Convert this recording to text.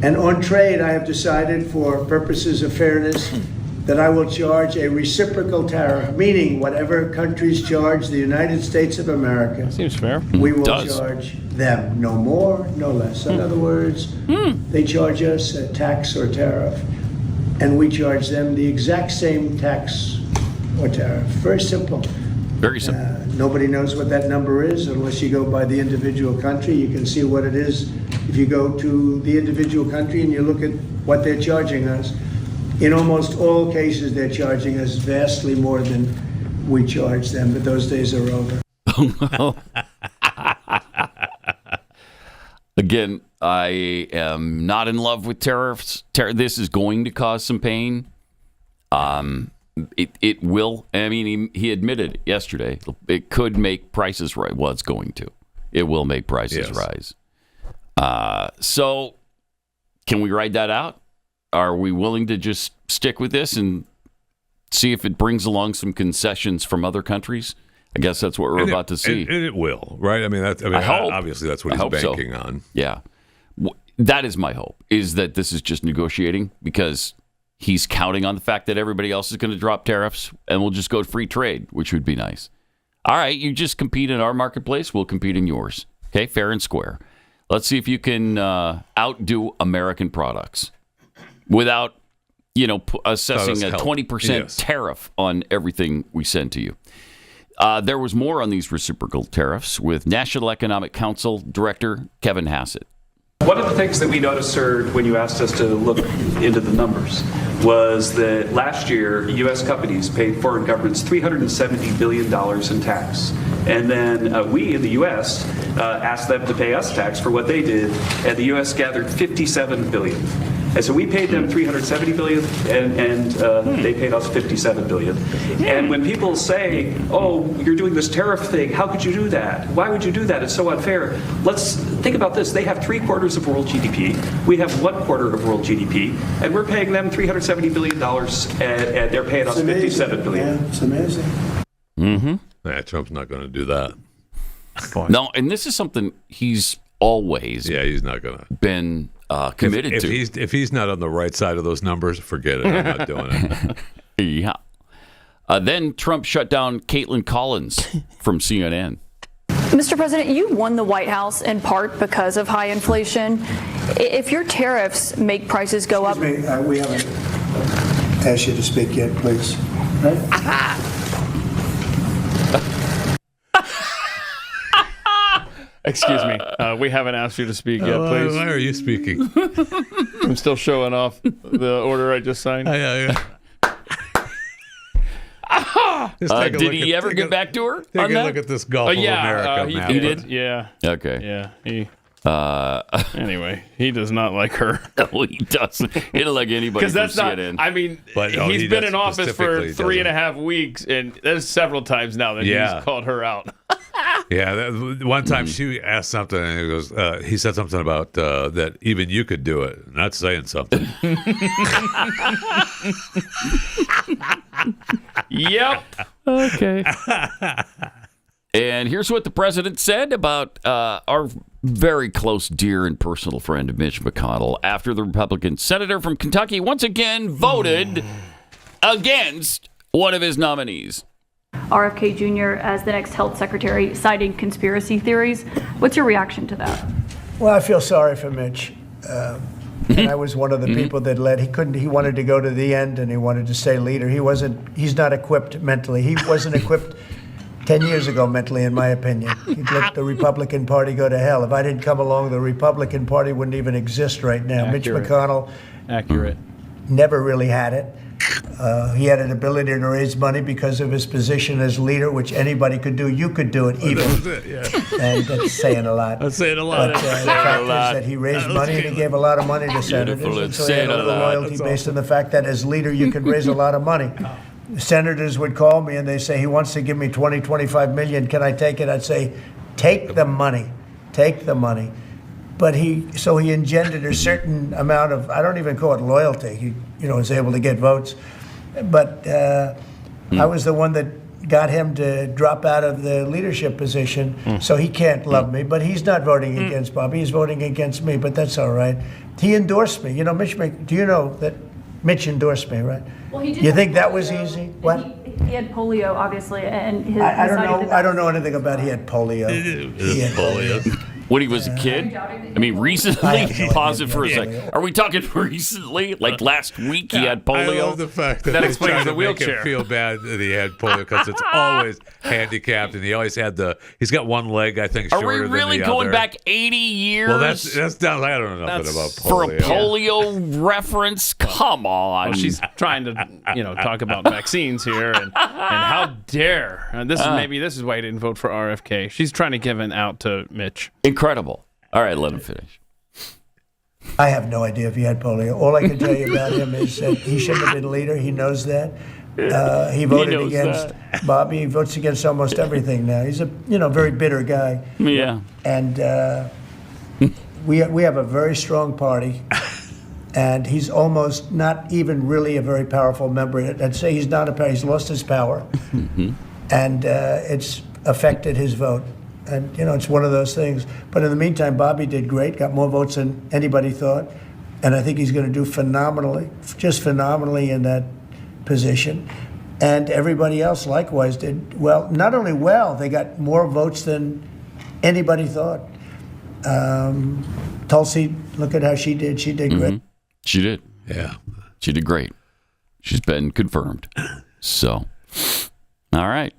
And on trade, I have decided, for purposes of fairness, that I will charge a reciprocal tariff, meaning whatever countries charge the United States of America, seems fair. We will charge them, no more, no less. In other words, they charge us a tax or tariff, and we charge them the exact same tax or tariff. Very simple. Very simple. Nobody knows what that number is unless you go by the individual country. You can see what it is if you go to the individual country and you look at what they're charging us. In almost all cases, they're charging us vastly more than we charge them, but those days are over. Again, I am not in love with tariffs. This is going to cause some pain. It will. I mean, he admitted yesterday it could make prices rise. Well, it's going to. It will make prices rise. So, can we ride that out? Are we willing to just stick with this and see if it brings along some concessions from other countries? I guess that's what we're about to see. And it will, right? I mean, obviously that's what he's banking on. Yeah. That is my hope, is that this is just negotiating, because he's counting on the fact that everybody else is going to drop tariffs and we'll just go to free trade, which would be nice. All right, you just compete in our marketplace, we'll compete in yours. Okay, fair and square. Let's see if you can outdo American products without, assessing a 20% tariff on everything we send to you. There was more on these reciprocal tariffs with National Economic Council Director Kevin Hassett. One of the things that we noticed, sir, when you asked us to look into the numbers, was that last year, U.S. companies paid foreign governments $370 billion in tax. And then we in the U.S. Asked them to pay us tax for what they did, and the U.S. gathered $57 billion. And so we paid them $370 billion, and they paid us $57 billion. And when people say, oh, you're doing this tariff thing, how could you do that? Why would you do that? It's so unfair. Let's think about this. They have 3/4 of world GDP. We have 1/4 of world GDP, and we're paying them $370 billion, and they're paying us $57 billion. Yeah, it's amazing. Mm-hmm. Nah, Trump's not going to do that. No, and this is something he's always he's not going to been committed to. If he's not on the right side of those numbers, forget it. I'm not doing it. Yeah. Then Trump shut down Kaitlan Collins from CNN. Mr. President, you won the White House in part because of high inflation. If your tariffs make prices go up... Excuse me, we haven't asked you to speak yet, please. Right? Excuse me. We haven't asked you to speak yet, please. Why are you speaking? I'm still showing off the order I just signed. Did he ever get back to her? Take a look at this Gulf of America map. He did? Yeah. Okay. Yeah. Anyway, he does not like her. No, he doesn't. He doesn't like anybody from CNN. I mean, he's been in office for 3.5 weeks, and there's several times now that he's called her out. Yeah, one time she asked something, and he said something about that even you could do it. Not saying something. Yep. Okay. And here's what the president said about our very close, dear, and personal friend Mitch McConnell after the Republican senator from Kentucky once again voted against one of his nominees. RFK Jr. as the next health secretary, citing conspiracy theories. What's your reaction to that? Well, I feel sorry for Mitch. And I was one of the people that led. He wanted to go to the end, and he wanted to stay leader. He's not equipped mentally. He wasn't equipped 10 years ago mentally, in my opinion. He'd let the Republican Party go to hell. If I didn't come along, the Republican Party wouldn't even exist right now. Accurate. Mitch McConnell never really had it. He had an ability to raise money because of his position as leader, which anybody could do. You could do it even. And that's saying a lot. That's saying a lot. But the fact is that he raised money and he gave a lot of money to senators. And so he had a loyalty based on the fact that as leader you could raise a lot of money. Senators would call me and they say, he wants to give me 25 million. Can I take it? I'd say, take the money. Take the money. But he engendered a certain amount of, I don't even call it loyalty. He was able to get votes. But I was the one that got him to drop out of the leadership position, so he can't love me. But he's not voting against Bobby. He's voting against me, but that's all right. He endorsed me. You know, do you know that Mitch endorsed me, right? Well, he did You have think that polio, was easy? and What? He had polio, obviously, and his. I don't decided know. that I don't know anything about he had polio. He had polio. When he was a kid? I mean, recently? I have no Pause idea. it for a second. Are we talking recently? Like last week he had polio? I love the fact that, That they explains tried the to make wheelchair. him feel bad that he had polio because it's always handicapped, and he always had he's got one leg, I think, Are shorter we really than the going other. back 80 years? Well, that's down. I don't know nothing about polio. for a polio reference? Come on. Well, she's trying to, talk about vaccines here, and how dare? And this is why he didn't vote for RFK. She's trying to give an out to Mitch. Incredible. All right, let him finish. I have no idea if he had polio. All I can tell you about him is that he shouldn't have been leader. He knows that. He voted knows against Bobby. He votes against almost everything now. He's a very bitter guy. Yeah. And we have a very strong party. And he's almost not even really a very powerful member. I'd say he's not he's lost his power. And it's affected his vote. And, it's one of those things. But in the meantime, Bobby did great, got more votes than anybody thought. And I think he's going to do phenomenally, just phenomenally in that position. And everybody else likewise did well. Not only well, they got more votes than anybody thought. Tulsi, look at how she did. She did great. She did. Yeah. She did great. She's been confirmed. So, all right.